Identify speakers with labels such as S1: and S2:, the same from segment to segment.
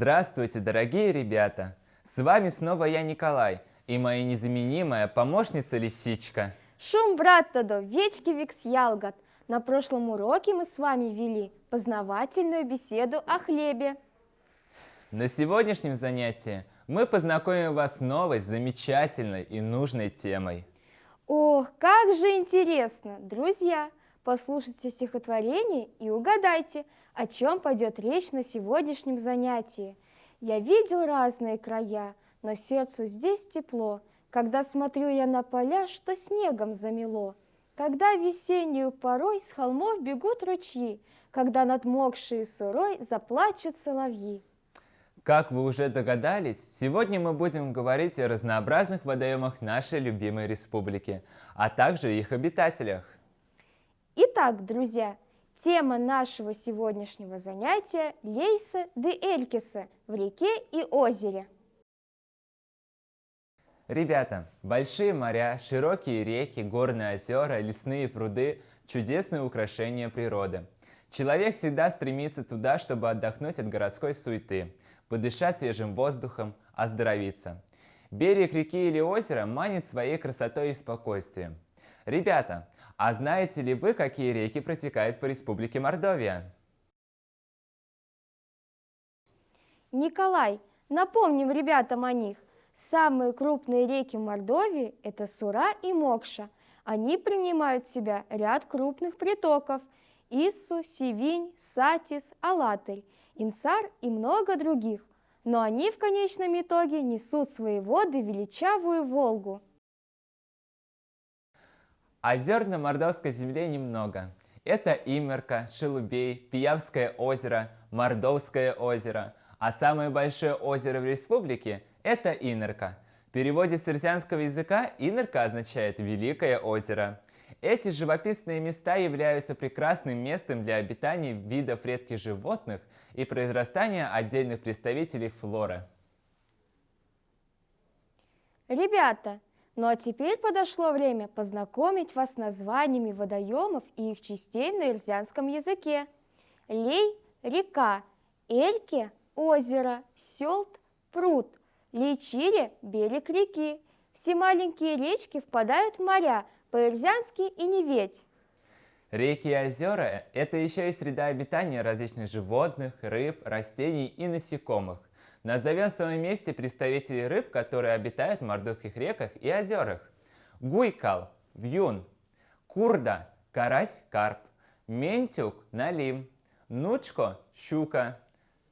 S1: Здравствуйте, дорогие ребята! С вами снова я, Николай, и моя незаменимая помощница Лисичка.
S2: Шум брата до вечки викс ялгат. На прошлом уроке мы с вами вели познавательную беседу о хлебе.
S1: На сегодняшнем занятии мы познакомим вас с новой, замечательной и нужной темой.
S2: Ох, как же интересно! Друзья, послушайте стихотворение и угадайте, о чем пойдет речь на сегодняшнем занятии. Я видел разные края, но сердцу здесь тепло, когда смотрю я на поля, что снегом замело, когда весеннюю порой с холмов бегут ручьи, когда над мокшей сырой заплачут соловьи.
S1: Как вы уже догадались, сегодня мы будем говорить о разнообразных водоемах нашей любимой республики, а также их обитателях.
S2: Итак, друзья, тема нашего сегодняшнего занятия – Лейсе де Элькисе в реке и озере.
S1: Ребята, большие моря, широкие реки, горные озера, лесные пруды – чудесные украшения природы. Человек всегда стремится туда, чтобы отдохнуть от городской суеты, подышать свежим воздухом, оздоровиться. Берег реки или озера манит своей красотой и спокойствием. Ребята, а знаете ли вы, какие реки протекают по республике Мордовия?
S2: Николай, напомним ребятам о них. Самые крупные реки Мордовии – это Сура и Мокша. Они принимают в себя ряд крупных притоков – Иссу, Сивинь, Сатис, Алатырь, Инсар и много других. Но они в конечном итоге несут свои воды в величавую Волгу.
S1: Озер на мордовской земле немного. Это Имерка, Шелубей, Пиявское озеро, Мордовское озеро. А самое большое озеро в республике – это Инерка. В переводе с терсианского языка Инерка означает «великое озеро». Эти живописные места являются прекрасным местом для обитания видов редких животных и произрастания отдельных представителей флоры.
S2: Ребята, ну а теперь подошло время познакомить вас с названиями водоемов и их частей на эрзянском языке. Лей – река, Эльке – озеро, Селт – пруд, Лейчире – берег реки. Все маленькие речки впадают в моря, по-эрзянски и Неведь.
S1: Реки и озера – это еще и среда обитания различных животных, рыб, растений и насекомых. Назовем в своем месте представителей рыб, которые обитают в мордовских реках и озерах. Гуйкал – вьюн, курда – карась, карп, ментюк – налим, нучко – щука,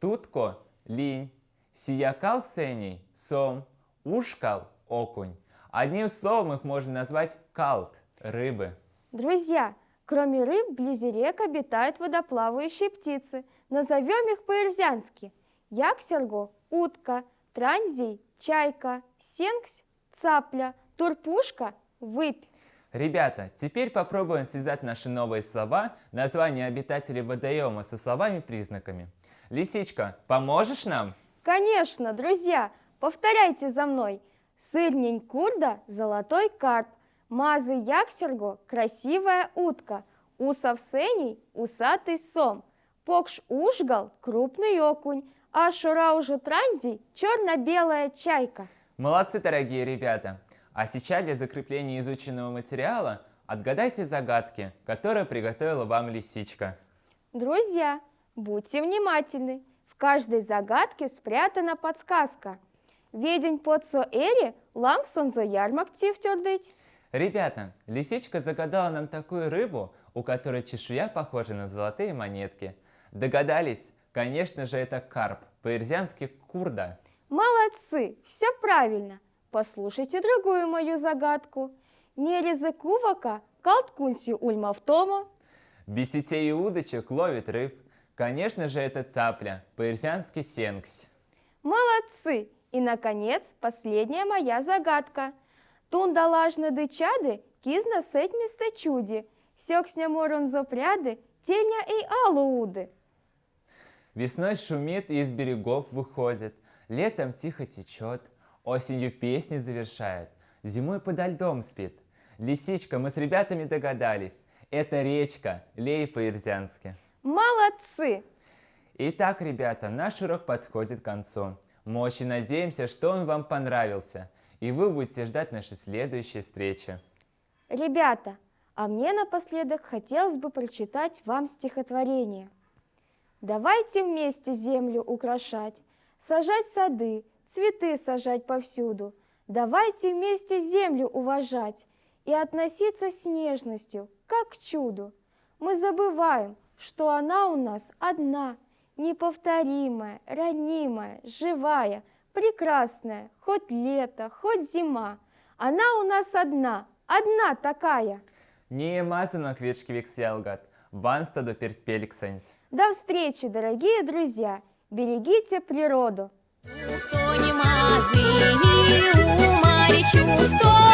S1: тутко – линь, сиякал сений – сом, ушкал – окунь. Одним словом их можно назвать калт – рыбы.
S2: Друзья, кроме рыб, вблизи рек обитают водоплавающие птицы. Назовем их по-эрзянски. Яксерго – утка, транзий – чайка, сенксь – цапля, турпушка – выпь.
S1: Ребята, теперь попробуем связать наши новые слова, названия обитателей водоема со словами-признаками. Лисичка, поможешь нам?
S2: Конечно, друзья, повторяйте за мной. Сырнень курда – золотой карп, мазы яксерго – красивая утка, усовсений – усатый сом, покш ушгал – крупный окунь, а шураужу транзий – черно-белая чайка.
S1: Молодцы, дорогие ребята! А сейчас для закрепления изученного материала отгадайте загадки, которые приготовила вам Лисичка.
S2: Друзья, будьте внимательны. В каждой загадке спрятана подсказка. Ведень подсо эри ламсон зо ярмак тифтёрдыть.
S1: Ребята, Лисичка загадала нам такую рыбу, у которой чешуя похожа на золотые монетки. Догадались? Конечно же, это карп, по-эрзянски курда.
S2: Молодцы, все правильно. Послушайте другую мою загадку. Нерезы кувака калткунси ульмавтома.
S1: Без сетей и удочек ловит рыб. Конечно же, это цапля, по-эрзянски сенксь.
S2: Молодцы! И, наконец, последняя моя загадка. Тундалажны дычады кизна сетьмисте чуди, сёксня морон зопряды, теня и алууды.
S1: Весной шумит и из берегов выходит, летом тихо течет, осенью песни завершает, зимой подо льдом спит. Лисичка, мы с ребятами догадались, это речка, Лей по-эрзянски.
S2: Молодцы!
S1: Итак, ребята, наш урок подходит к концу. Мы очень надеемся, что он вам понравился, и вы будете ждать нашей следующей встречи.
S2: Ребята, а мне напоследок хотелось бы прочитать вам стихотворение. Давайте вместе землю украшать, сажать сады, цветы сажать повсюду. Давайте вместе землю уважать и относиться с нежностью, как к чуду. Мы забываем, что она у нас одна, неповторимая, ранимая, живая, прекрасная, хоть лето, хоть зима. Она у нас одна такая.
S1: Не мазано квичкивик селгат, ванстаду перпеликсенс.
S2: До встречи, дорогие друзья! Берегите природу!
S3: Хто не мазині у Марічу, хто